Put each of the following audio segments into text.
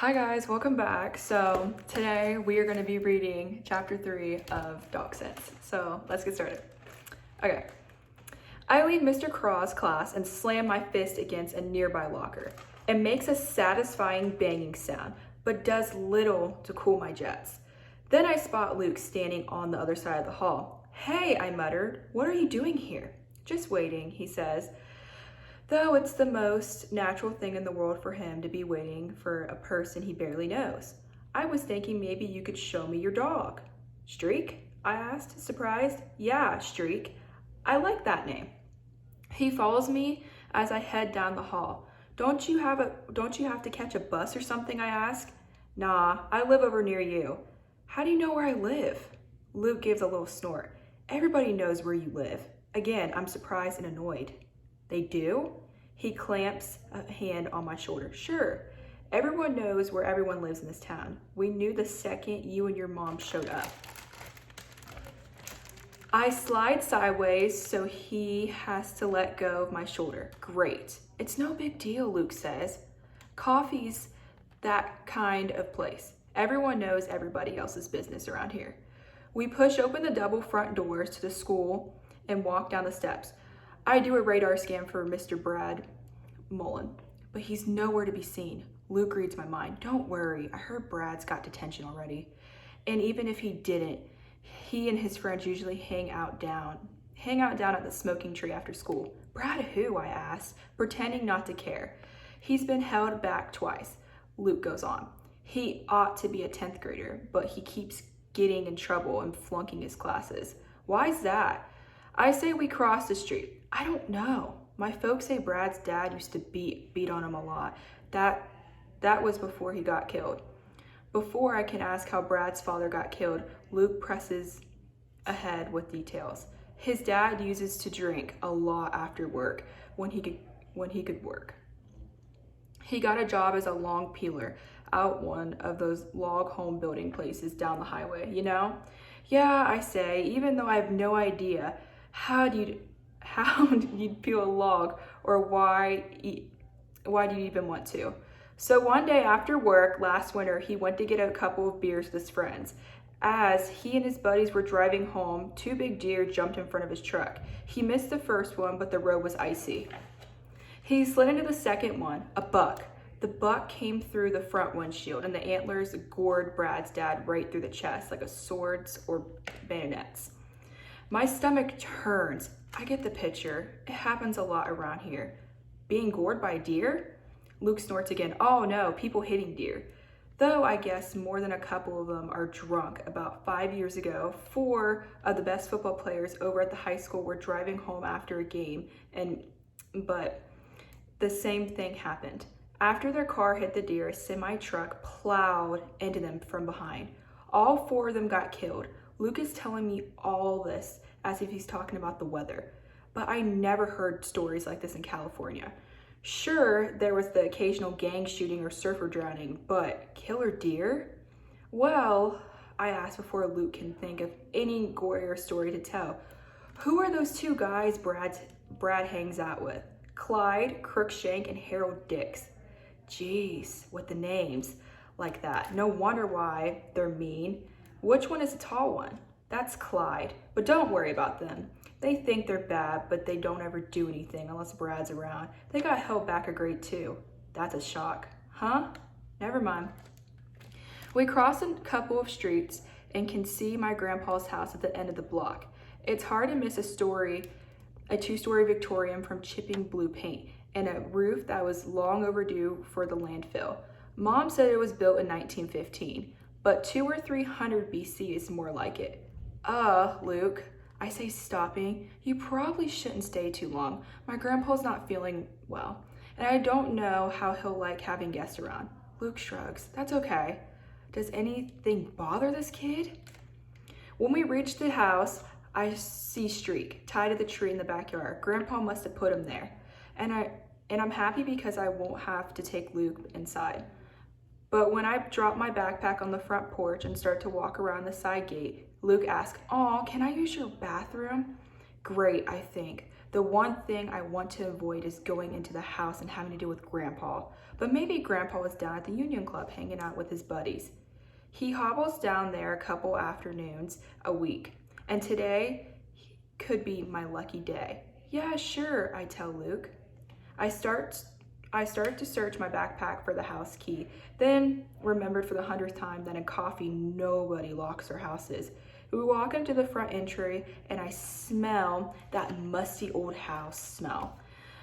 Hi guys, welcome back. So today we are going to be reading chapter 3 of Dog Sense. So let's get started. Okay. I leave Mr. Craw's class and slam my fist against a nearby locker. It makes a satisfying banging sound, but does little to cool my jets. Then I spot Luke standing on the other side of the hall. Hey, I muttered, what are you doing here? Just waiting, he says. Though it's the most natural thing in the world for him to be waiting for a person he barely knows. I was thinking maybe you could show me your dog. Streak? I asked, surprised. Yeah, Streak. I like that name. He follows me as I head down the hall. Don't you have to catch a bus or something, I ask? Nah, I live over near you. How do you know where I live? Luke gives a little snort. Everybody knows where you live. Again, I'm surprised and annoyed. They do? He clamps a hand on my shoulder. Sure. Everyone knows where everyone lives in this town. We knew the second you and your mom showed up. I slide sideways so he has to let go of my shoulder. Great. It's no big deal, Luke says. Coffee's that kind of place. Everyone knows everybody else's business around here. We push open the double front doors to the school and walk down the steps. I do a radar scan for Mr. Brad Mullen, but he's nowhere to be seen. Luke reads my mind. Don't worry, I heard Brad's got detention already. And even if he didn't, he and his friends usually hang out down at the smoking tree after school. Brad who? I asked, pretending not to care. He's been held back twice, Luke goes on. He ought to be a 10th grader, but he keeps getting in trouble and flunking his classes. Why's that? I say we cross the street. I don't know. My folks say Brad's dad used to beat on him a lot. That was before he got killed. Before I can ask how Brad's father got killed, Luke presses ahead with details. His dad uses to drink a lot after work when he could work. He got a job as a long peeler out one of those log home building places down the highway, you know? Yeah, I say, even though I have no idea how do you peel a log, or why do you even want to? So one day after work last winter, he went to get a couple of beers with his friends. As he and his buddies were driving home, two big deer jumped in front of his truck. He missed the first one, but the road was icy. He slid into the second one, a buck. The buck came through the front windshield, and the antlers gored Brad's dad right through the chest like a swords or bayonets. My stomach turns. I get the picture. It happens a lot around here. Being gored by deer? Luke snorts again. Oh no, people hitting deer. Though I guess more than a couple of them are drunk. About 5 years ago, 4 of the best football players over at the high school were driving home after a game, but the same thing happened. After their car hit the deer, a semi-truck plowed into them from behind. All 4 of them got killed. Luke is telling me all this as if he's talking about the weather, but I never heard stories like this in California. Sure, there was the occasional gang shooting or surfer drowning, but killer deer? Well, I asked before Luke can think of any gorier story to tell. Who are those 2 guys Brad hangs out with? Clyde Crookshank and Harold Dix. Jeez, with the names like that. No wonder why they're mean. Which one is the tall one? That's Clyde, but don't worry about them. They think they're bad, but they don't ever do anything unless Brad's around. They got held back a grade too. That's a shock. Huh? Never mind. We cross a couple of streets and can see my grandpa's house at the end of the block. It's hard to miss a 2-story Victorian from chipping blue paint and a roof that was long overdue for the landfill. Mom said it was built in 1915, but 200 or 300 BC is more like it. Luke, I say, stopping. You probably shouldn't stay too long. My grandpa's not feeling well, and I don't know how he'll like having guests around. Luke shrugs. That's okay. Does anything bother this kid? When we reach the house, I see Streak tied to the tree in the backyard. Grandpa must have put him there. And I'm happy because I won't have to take Luke inside. But when I drop my backpack on the front porch and start to walk around the side gate, Luke asks, "Aw, can I use your bathroom?" Great, I think. The one thing I want to avoid is going into the house and having to deal with Grandpa. But maybe Grandpa was down at the Union Club hanging out with his buddies. He hobbles down there a couple afternoons a week, and today could be my lucky day. Yeah, sure, I tell Luke. I started to search my backpack for the house key, then remembered for the 100th time that in Coffee, nobody locks their houses. We walk into the front entry and I smell that musty old house smell.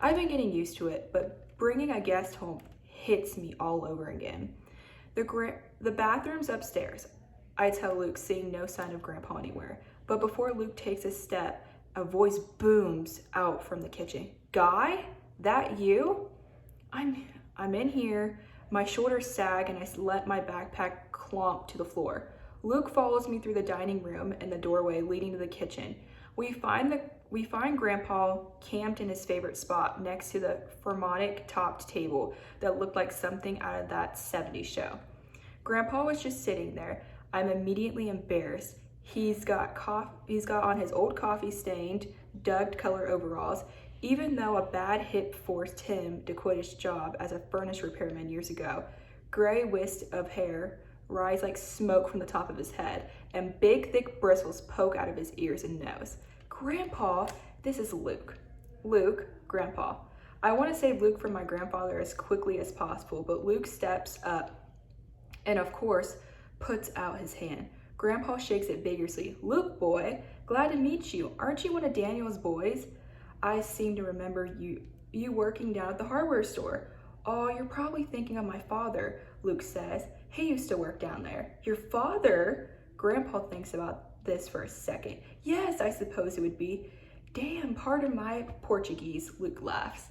I've been getting used to it, but bringing a guest home hits me all over again. The bathroom's upstairs, I tell Luke, seeing no sign of Grandpa anywhere. But before Luke takes a step, a voice booms out from the kitchen. Guy, that you? I'm in here. My shoulders sag and I let my backpack clomp to the floor. Luke follows me through the dining room and the doorway leading to the kitchen. We find Grandpa camped in his favorite spot next to the Formatic topped table that looked like something out of that 70s show. Grandpa was just sitting there. I'm immediately embarrassed. He's got on his old coffee stained, dugged color overalls, even though a bad hip forced him to quit his job as a furnace repairman years ago. Gray wisps of hair rise like smoke from the top of his head, and big, thick bristles poke out of his ears and nose. Grandpa, this is Luke. Luke, Grandpa. I want to save Luke from my grandfather as quickly as possible, but Luke steps up and, of course, puts out his hand. Grandpa shakes it vigorously. Luke, boy, glad to meet you. Aren't you one of Daniel's boys? I seem to remember you working down at the hardware store. Oh, you're probably thinking of my father, Luke says. He used to work down there. Your father? Grandpa thinks about this for a second. Yes, I suppose it would be. Damn, pardon my Portuguese, Luke laughs.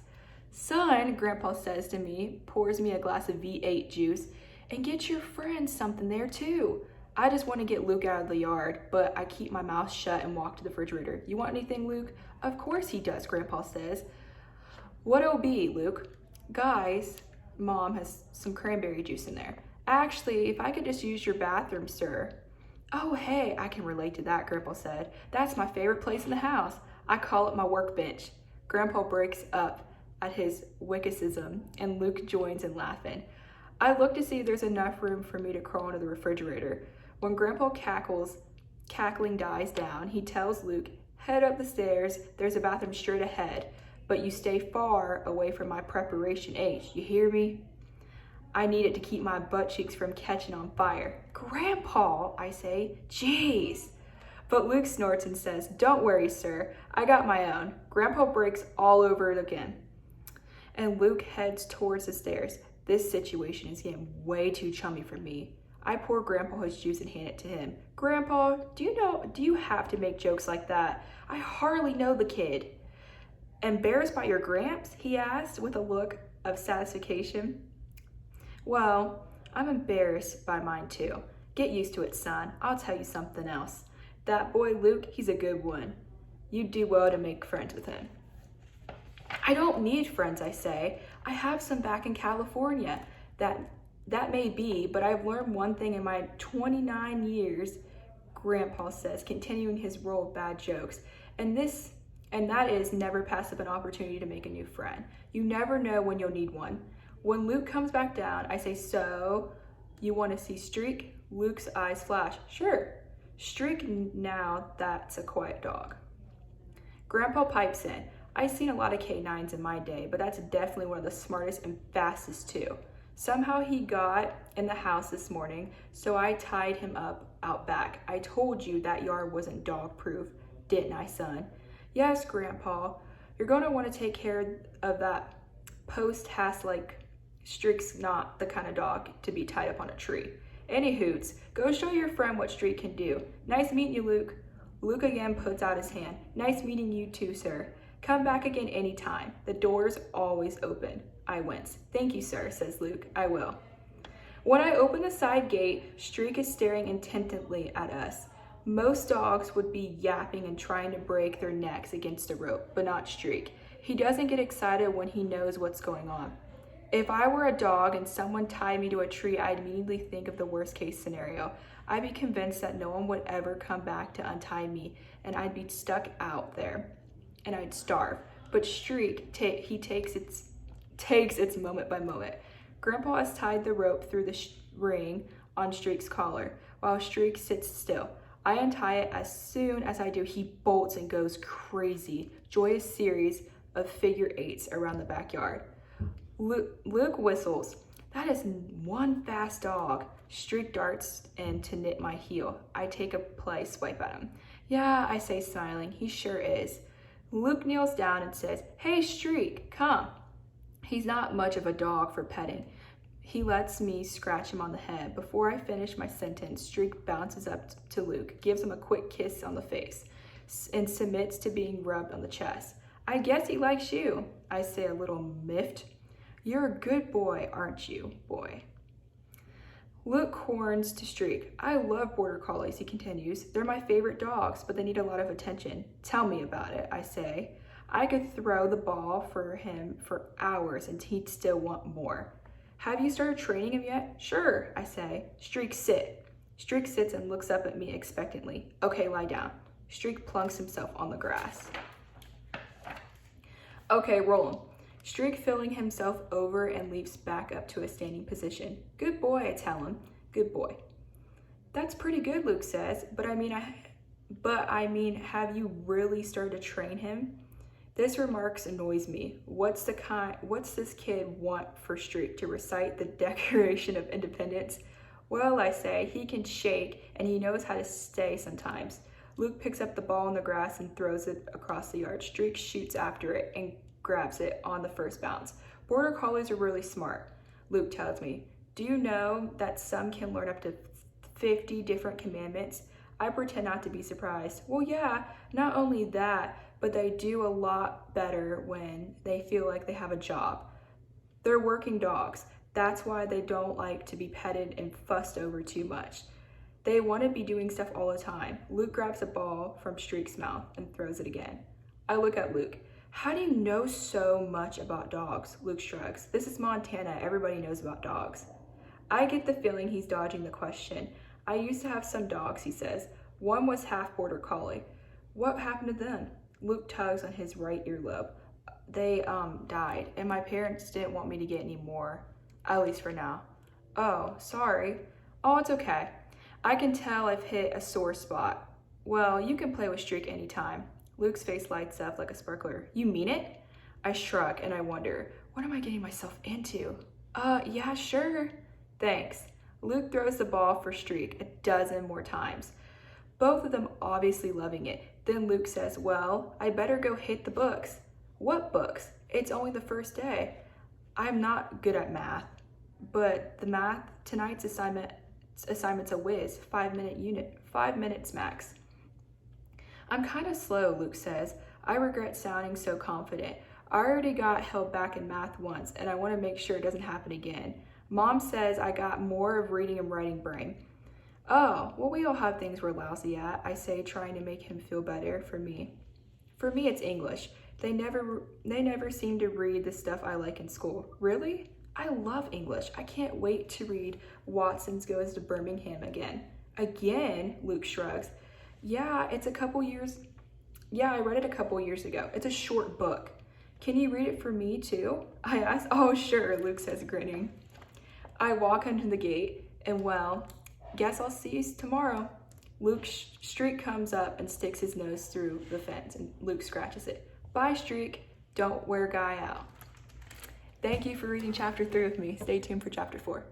Son, Grandpa says to me, pours me a glass of V8 juice, and get your friends something there too. I just want to get Luke out of the yard, but I keep my mouth shut and walk to the refrigerator. You want anything, Luke? Of course he does, Grandpa says. What'll be, Luke? Guys, Mom has some cranberry juice in there. Actually, if I could just use your bathroom, sir. Oh, hey, I can relate to that, Grandpa said. That's my favorite place in the house. I call it my workbench. Grandpa breaks up at his witticism, and Luke joins in laughing. I look to see if there's enough room for me to crawl into the refrigerator. When Grandpa cackling dies down, he tells Luke, head up the stairs, there's a bathroom straight ahead, but you stay far away from my preparation H, you hear me? I need it to keep my butt cheeks from catching on fire. Grandpa, I say, jeez. But Luke snorts and says, don't worry, sir, I got my own. Grandpa breaks all over it again. And Luke heads towards the stairs. This situation is getting way too chummy for me. I pour Grandpa his juice and hand it to him. Grandpa, do you have to make jokes like that? I hardly know the kid. Embarrassed by your Gramps? He asked with a look of satisfaction. Well, I'm embarrassed by mine too. Get used to it, son. I'll tell you something else. That boy Luke, he's a good one. You'd do well to make friends with him. I don't need friends, I say. I have some back in California. That may be, but I've learned one thing in my 29 years, Grandpa says, continuing his roll of bad jokes. And that is never pass up an opportunity to make a new friend. You never know when you'll need one. When Luke comes back down, I say, so, you want to see Streak? Luke's eyes flash. Sure. Streak, now that's a quiet dog. Grandpa pipes in. I've seen a lot of K9s in my day, but that's definitely one of the smartest and fastest too. Somehow he got in the house this morning, so I tied him up out back. I told you that yard wasn't dog-proof, didn't I, son? Yes, Grandpa. You're going to want to take care of that post-Hass-like. Streak's not the kind of dog to be tied up on a tree. Any hoots, go show your friend what Streak can do. Nice meeting you, Luke. Luke again puts out his hand. Nice meeting you too, sir. Come back again anytime. The door's always open. I wince. Thank you, sir, says Luke. I will. When I open the side gate, Streak is staring intently at us. Most dogs would be yapping and trying to break their necks against a rope, but not Streak. He doesn't get excited when he knows what's going on. If I were a dog and someone tied me to a tree, I'd immediately think of the worst case scenario. I'd be convinced that no one would ever come back to untie me, and I'd be stuck out there and I'd starve. But Streak, he takes its moment by moment. Grandpa has tied the rope through the ring on Streak's collar, while Streak sits still. I untie it. As soon as I do, he bolts and goes crazy. Joyous series of figure eights around the backyard. Luke whistles. That is one fast dog. Streak darts in to nip my heel. I take a play swipe at him. Yeah, I say, smiling. He sure is. Luke kneels down and says, Hey, Streak, come. He's not much of a dog for petting. He lets me scratch him on the head. Before I finish my sentence, Streak bounces up to Luke, gives him a quick kiss on the face, and submits to being rubbed on the chest. I guess he likes you, I say, a little miffed. You're a good boy, aren't you, boy? Luke horns to Streak. I love border collies, he continues. They're my favorite dogs, but they need a lot of attention. Tell me about it, I say. I could throw the ball for him for hours and he'd still want more. Have you started training him yet? Sure, I say. Streak, sit. Streak sits and looks up at me expectantly. Okay, lie down. Streak plunks himself on the grass. Okay, roll him. Streak filling himself over and leaps back up to a standing position. Good boy, I tell him. Good boy. That's pretty good, Luke says, but I mean, have you really started to train him? This remarks annoys me. What's this kid want for Streak to recite the Declaration of Independence? Well, I say, he can shake and he knows how to stay sometimes. Luke picks up the ball in the grass and throws it across the yard. Streak shoots after it and grabs it on the first bounce. Border collies are really smart, Luke tells me. Do you know that some can learn up to 50 different commandments? I pretend not to be surprised. Well, yeah, not only that, but they do a lot better when they feel like they have a job. They're working dogs. That's why they don't like to be petted and fussed over too much. They want to be doing stuff all the time. Luke grabs a ball from Streak's mouth and throws it again. I look at Luke. How do you know so much about dogs? Luke shrugs. This is Montana. Everybody knows about dogs. I get the feeling he's dodging the question. I used to have some dogs, he says. One was half border collie. What happened to them? Luke tugs on his right earlobe. They died, and my parents didn't want me to get any more, at least for now. Oh, sorry. Oh, it's okay. I can tell I've hit a sore spot. Well, you can play with Streak anytime. Luke's face lights up like a sparkler. You mean it? I shrug and I wonder, what am I getting myself into? Yeah, sure. Thanks. Luke throws the ball for Streak 12 more times. Both of them obviously loving it. Then Luke says, well, I better go hit the books. What books? It's only the first day. I'm not good at math, but tonight's assignment's a whiz, 5 minutes max. I'm kind of slow, Luke says. I regret sounding so confident. I already got held back in math once, and I want to make sure it doesn't happen again. Mom says I got more of reading and writing brain. Oh, well, we all have things we're lousy at, I say, trying to make him feel better. For me, it's English. They never seem to read the stuff I like in school. Really? I love English. I can't wait to read Watson's Goes to Birmingham again. Again? Luke shrugs. Yeah, I read it a couple years ago. It's a short book. Can you read it for me too? I ask. Oh, sure, Luke says, grinning. I walk under the gate and, well, guess I'll see you tomorrow. Streak comes up and sticks his nose through the fence, and Luke scratches it. Bye, Streak. Don't wear Guy out. Thank you for reading chapter 3 with me. Stay tuned for chapter 4.